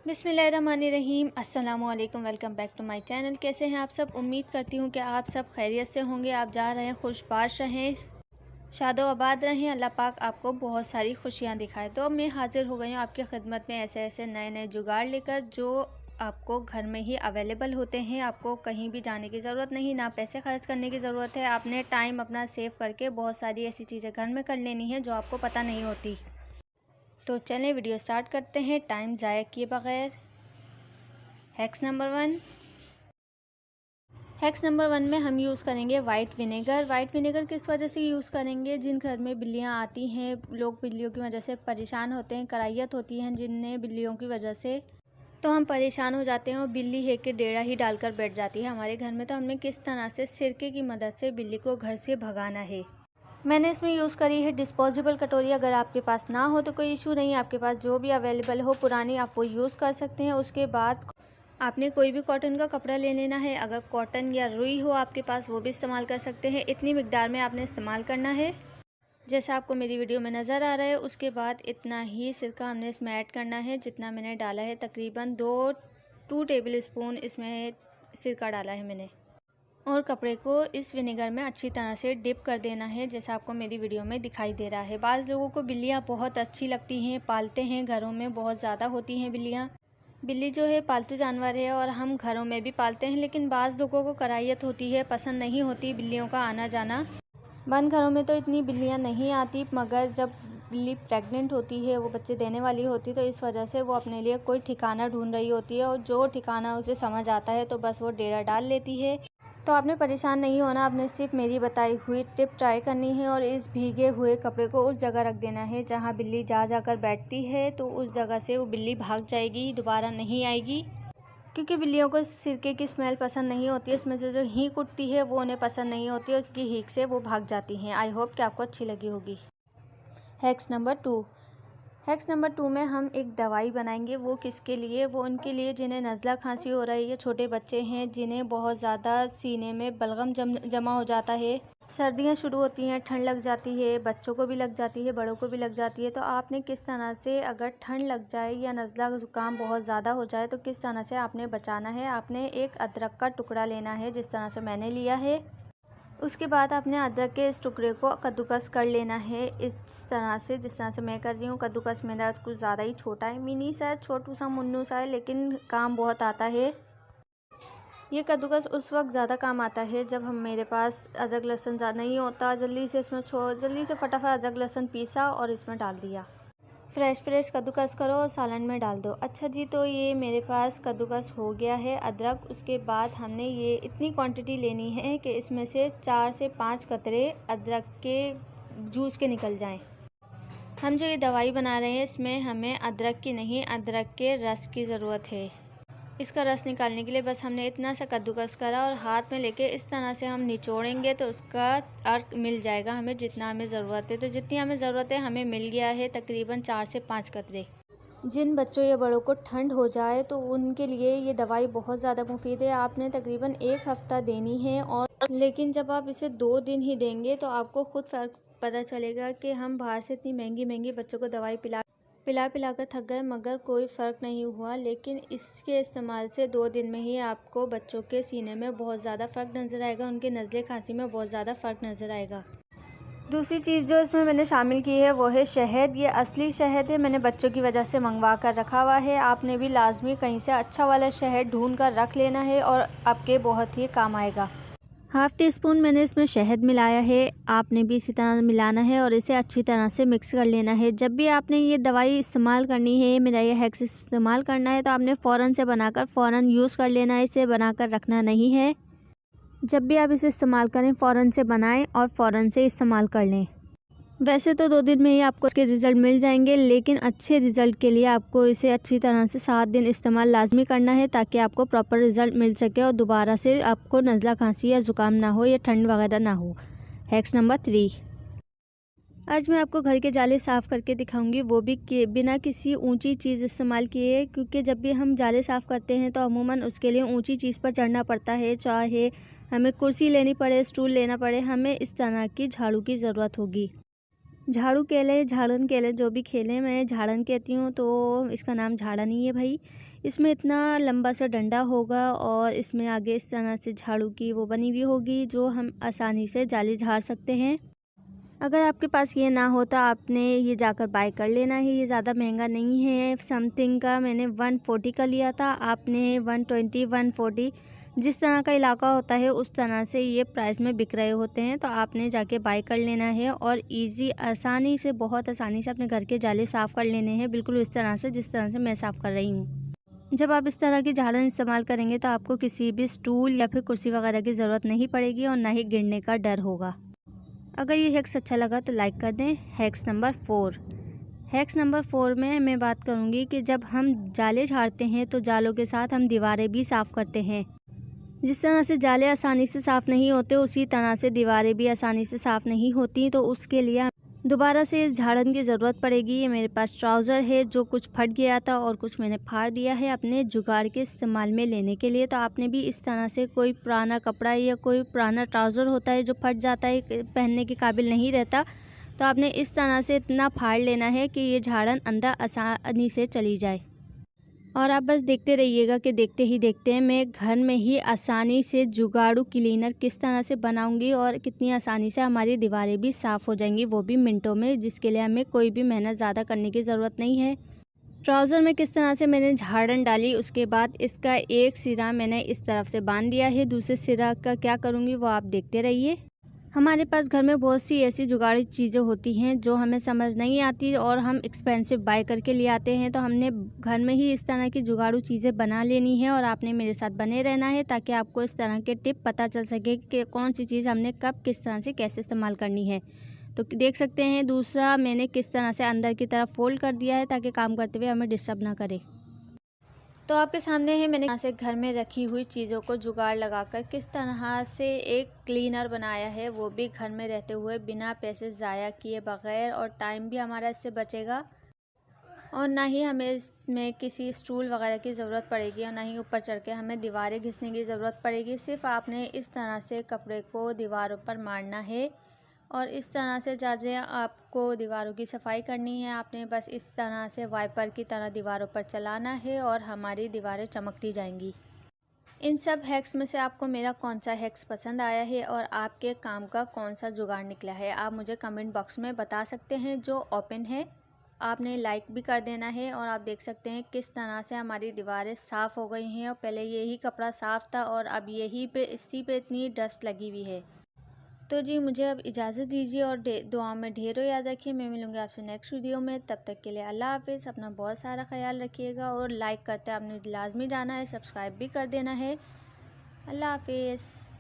बिस्मिल्लाहिर्रहमानिर्रहीम। अस्सलामुअलैकुम। Welcome back to my channel. कैसे हैं आप सब? उम्मीद करती हूँ कि आप सब खैरियत से होंगे। आप जा रहे हैं, खुशबाश रहें, शादो आबाद रहें। अल्लाह पाक आपको बहुत सारी खुशियाँ दिखाए। तो मैं हाज़िर हो गई हूँ आपकी खिदमत में ऐसे ऐसे नए नए जुगाड़ लेकर, जो आपको घर में ही अवेलेबल होते हैं। आपको कहीं भी जाने की ज़रूरत नहीं, ना पैसे खर्च करने की ज़रूरत है। आपने टाइम अपना सेव करके बहुत सारी ऐसी चीज़ें घर में कर लेनी है जो आपको पता नहीं होती। तो चलें वीडियो स्टार्ट करते हैं टाइम ज़ाया किए बगैर। Hacks number 1। हैक्स नंबर 1 में हम यूज़ करेंगे वाइट विनेगर। वाइट विनेगर किस वजह से यूज़ करेंगे? जिन घर में बिल्लियाँ आती हैं, लोग बिल्लियों की वजह से परेशान होते हैं, कराहियत होती हैं जिन्हें बिल्लियों की वजह से, तो हम परेशान हो जाते हैं और बिल्ली है कि डेढ़ा ही डालकर बैठ जाती है हमारे घर में। तो हमने किस तरह से सिरके की मदद से बिल्ली को घर से भगाना है। मैंने इसमें यूज़ करी है डिस्पोजेबल कटोरी। अगर आपके पास ना हो तो कोई इशू नहीं, आपके पास जो भी अवेलेबल हो पुरानी, आप वो यूज़ कर सकते हैं। उसके बाद आपने कोई भी कॉटन का कपड़ा ले लेना है। अगर कॉटन या रुई हो आपके पास, वो भी इस्तेमाल कर सकते हैं। इतनी मिकदार में आपने इस्तेमाल करना है जैसा आपको मेरी वीडियो में नज़र आ रहा है। उसके बाद इतना ही सिरका हमने इसमें ऐड करना है जितना मैंने डाला है। तकरीबन 2 टेबल स्पून इसमें सिरका डाला है मैंने। और कपड़े को इस विनेगर में अच्छी तरह से डिप कर देना है जैसा आपको मेरी वीडियो में दिखाई दे रहा है। बाज़ लोगों को बिल्लियाँ बहुत अच्छी लगती हैं, पालते हैं, घरों में बहुत ज़्यादा होती हैं बिल्लियाँ। बिल्ली जो है पालतू जानवर है और हम घरों में भी पालते हैं, लेकिन बाज़ लोगों को कराहियत होती है, पसंद नहीं होती बिल्लियों का आना जाना। बंद घरों में तो इतनी बिल्लियाँ नहीं आती, मगर जब बिल्ली प्रेग्नेंट होती है, वो बच्चे देने वाली होती है, तो इस वजह से वो अपने लिए कोई ठिकाना ढूंढ रही होती है। और जो ठिकाना उसे समझ आता है तो बस वो डेरा डाल लेती है। तो आपने परेशान नहीं होना, आपने सिर्फ मेरी बताई हुई टिप ट्राई करनी है और इस भीगे हुए कपड़े को उस जगह रख देना है जहाँ बिल्ली जाकर बैठती है। तो उस जगह से वो बिल्ली भाग जाएगी, दोबारा नहीं आएगी, क्योंकि बिल्लियों को सिरके की स्मेल पसंद नहीं होती है। इसमें से जो हींक उठती है वो उन्हें पसंद नहीं होती है, उसकी हींक से वो भाग जाती हैं। आई होप कि आपको अच्छी लगी होगी। Hacks number 2। हैक्स नंबर 2 में हम एक दवाई बनाएंगे। वो किसके लिए? वो उनके लिए जिन्हें नज़ला खांसी हो रही है, छोटे बच्चे हैं जिन्हें बहुत ज़्यादा सीने में बलगम जमा हो जाता है, सर्दियां शुरू होती हैं, ठंड लग जाती है, बच्चों को भी लग जाती है, बड़ों को भी लग जाती है। तो आपने किस तरह से, अगर ठंड लग जाए या नज़ला ज़ुकाम बहुत ज़्यादा हो जाए, तो किस तरह से आपने बचाना है? आपने एक अदरक का टुकड़ा लेना है जिस तरह से मैंने लिया है। उसके बाद आपने अदरक के इस टुकड़े को कद्दूकस कर लेना है इस तरह से, जिस तरह से मैं कर रही हूँ। कद्दूकस मेरा कुछ ज़्यादा ही छोटा है, मिनी सा, छोटू सा, मुन्नू सा है, लेकिन काम बहुत आता है। ये कद्दूकस उस वक्त ज़्यादा काम आता है जब मेरे पास अदरक लहसुन ज़्यादा नहीं होता। जल्दी से इसमें जल्दी से फटाफट अदरक लहसुन पीसा और इसमें डाल दिया। फ्रेश कद्दूकस करो और सालन में डाल दो। अच्छा जी, तो ये मेरे पास कद्दूकस हो गया है अदरक। उसके बाद हमने ये इतनी क्वांटिटी लेनी है कि इसमें से 4 से 5 कतरे अदरक के जूस के निकल जाएं। हम जो ये दवाई बना रहे हैं इसमें हमें अदरक की नहीं, अदरक के रस की ज़रूरत है। इसका रस निकालने के लिए बस हमने इतना सा कद्दूकस करा और हाथ में लेके इस तरह से हम निचोड़ेंगे तो उसका अर्क मिल जाएगा हमें जितना हमें ज़रूरत है। तो जितनी हमें ज़रूरत है हमें मिल गया है तकरीबन 4 से 5 कतरे। जिन बच्चों या बड़ों को ठंड हो जाए तो उनके लिए ये दवाई बहुत ज़्यादा मुफीद है। आपने तकरीबन 1 हफ़्ता देनी है, और लेकिन जब आप इसे 2 दिन ही देंगे तो आपको खुद फ़र्क पता चलेगा कि हम बाहर से इतनी महंगी महंगी बच्चों को दवाई पिला कर थक गए, मगर कोई फ़र्क नहीं हुआ। लेकिन इसके इस्तेमाल से 2 दिन में ही आपको बच्चों के सीने में बहुत ज़्यादा फ़र्क नज़र आएगा, उनके नज़ले खांसी में बहुत ज़्यादा फ़र्क नज़र आएगा। दूसरी चीज़ जो इसमें मैंने शामिल की है वो है शहद। ये असली शहद है, मैंने बच्चों की वजह से मंगवा कर रखा हुआ है। आपने भी लाजमी कहीं से अच्छा वाला शहद ढूंढ कर रख लेना है और आपके बहुत ही काम आएगा। हाफ़ टी स्पून मैंने इसमें शहद मिलाया है, आपने भी इसी तरह मिलाना है और इसे अच्छी तरह से मिक्स कर लेना है। जब भी आपने ये दवाई इस्तेमाल करनी है, मेरा ये हैक्स इस्तेमाल करना है, तो आपने फ़ौरन से बनाकर फ़ौरन यूज़ कर लेना है, इसे बनाकर रखना नहीं है। जब भी आप इसे इस्तेमाल करें फ़ौरन से बनाएं और फ़ौरन से इस्तेमाल कर लें। वैसे तो 2 दिन में ही आपको इसके रिज़ल्ट मिल जाएंगे, लेकिन अच्छे रिज़ल्ट के लिए आपको इसे अच्छी तरह से 7 दिन इस्तेमाल लाजमी करना है ताकि आपको प्रॉपर रिज़ल्ट मिल सके और दोबारा से आपको नज़ला खांसी या ज़ुकाम ना हो या ठंड वगैरह ना हो। Hacks number 3। आज मैं आपको घर के जाले साफ़ करके दिखाऊंगी, वो भी बिना किसी ऊंची चीज़ इस्तेमाल किए, क्योंकि जब भी हम जाले साफ़ करते हैं तो अमूमन उसके लिए ऊंची चीज़ पर चढ़ना पड़ता है। चाहे हमें कुर्सी लेनी पड़े, स्टूल लेना पड़े, हमें इस तरह की झाड़ू की ज़रूरत होगी। झाड़ू कह लें, झाड़न कह लें, जो भी खेलें, मैं झाड़न कहती हूँ, तो इसका नाम झाड़न ही है भाई। इसमें इतना लंबा सा डंडा होगा और इसमें आगे इस तरह से झाड़ू की वो बनी हुई होगी जो हम आसानी से जाली झाड़ सकते हैं। अगर आपके पास ये ना हो तो आपने ये जाकर बाय कर लेना है। ये ज़्यादा महंगा नहीं है, समथिंग का मैंने 140 का लिया था, आपने 120 140 जिस तरह का इलाका होता है उस तरह से ये प्राइस में बिक रहे होते हैं, तो आपने जाके बाय कर लेना है। और इजी आसानी से, बहुत आसानी से अपने घर के जाले साफ़ कर लेने हैं, बिल्कुल इस तरह से जिस तरह से मैं साफ़ कर रही हूँ। जब आप इस तरह की झाड़न इस्तेमाल करेंगे तो आपको किसी भी स्टूल या फिर कुर्सी वगैरह की ज़रूरत नहीं पड़ेगी और ना ही गिरने का डर होगा। अगर ये हैक्स अच्छा लगा तो लाइक कर दें। Hacks number 4। हैक्स नंबर 4 में मैं बात करूँगी कि जब हम जाले झाड़ते हैं तो जालों के साथ हम दीवारें भी साफ़ करते हैं। जिस तरह से जाले आसानी से साफ़ नहीं होते, उसी तरह से दीवारें भी आसानी से साफ़ नहीं होती, तो उसके लिए दोबारा से इस झाड़न की ज़रूरत पड़ेगी। ये मेरे पास ट्राउज़र है जो कुछ फट गया था और कुछ मैंने फाड़ दिया है अपने जुगाड़ के इस्तेमाल में लेने के लिए। तो आपने भी इस तरह से, कोई पुराना कपड़ा या कोई पुराना ट्राउज़र होता है जो फट जाता है, पहनने के काबिल नहीं रहता, तो आपने इस तरह से इतना फाड़ लेना है कि ये झाड़न अंदर आसानी से चली जाए। और आप बस देखते रहिएगा कि देखते ही देखते मैं घर में ही आसानी से जुगाड़ू क्लीनर किस तरह से बनाऊंगी और कितनी आसानी से हमारी दीवारें भी साफ़ हो जाएंगी, वो भी मिनटों में, जिसके लिए हमें कोई भी मेहनत ज़्यादा करने की ज़रूरत नहीं है। ट्राउज़र में किस तरह से मैंने झाड़न डाली, उसके बाद इसका एक सिरा मैंने इस तरफ से बांध दिया है, दूसरे सिरा का क्या करूँगी वो आप देखते रहिए। हमारे पास घर में बहुत सी ऐसी जुगाड़ी चीज़ें होती हैं जो हमें समझ नहीं आती और हम एक्सपेंसिव बाय करके ले आते हैं, तो हमने घर में ही इस तरह की जुगाड़ू चीज़ें बना लेनी है और आपने मेरे साथ बने रहना है ताकि आपको इस तरह के टिप पता चल सके कि कौन सी चीज़ हमने कब किस तरह से कैसे इस्तेमाल करनी है। तो देख सकते हैं दूसरा मैंने किस तरह से अंदर की तरफ फोल्ड कर दिया है ताकि काम करते हुए हमें डिस्टर्ब ना करे। तो आपके सामने है मैंने यहाँ से घर में रखी हुई चीज़ों को जुगाड़ लगाकर किस तरह से एक क्लीनर बनाया है, वो भी घर में रहते हुए बिना पैसे ज़ाया किए बगैर, और टाइम भी हमारा इससे बचेगा और ना ही हमें इसमें किसी स्टूल वगैरह की ज़रूरत पड़ेगी और ना ही ऊपर चढ़ के हमें दीवारें घिसने की ज़रूरत पड़ेगी। सिर्फ आपने इस तरह से कपड़े को दीवारों पर मारना है और इस तरह से जैसे आपको दीवारों की सफाई करनी है, आपने बस इस तरह से वाइपर की तरह दीवारों पर चलाना है और हमारी दीवारें चमकती जाएंगी। इन सब हैक्स में से आपको मेरा कौन सा हैक्स पसंद आया है और आपके काम का कौन सा जुगाड़ निकला है, आप मुझे कमेंट बॉक्स में बता सकते हैं। जो ओपन है आपने लाइक भी कर देना है। और आप देख सकते हैं किस तरह से हमारी दीवारें साफ़ हो गई हैं और पहले यही कपड़ा साफ़ था और अब यही पे, इसी पे इतनी डस्ट लगी हुई है। तो जी मुझे अब इजाज़त दीजिए और दुआ में ढेरों याद रखिए। मैं मिलूँगी आपसे नेक्स्ट वीडियो में, तब तक के लिए अल्लाह हाफ़िज़। अपना बहुत सारा ख्याल रखिएगा और लाइक करते आपने लाजमी जाना है, सब्सक्राइब भी कर देना है। अल्लाह हाफ़िज़।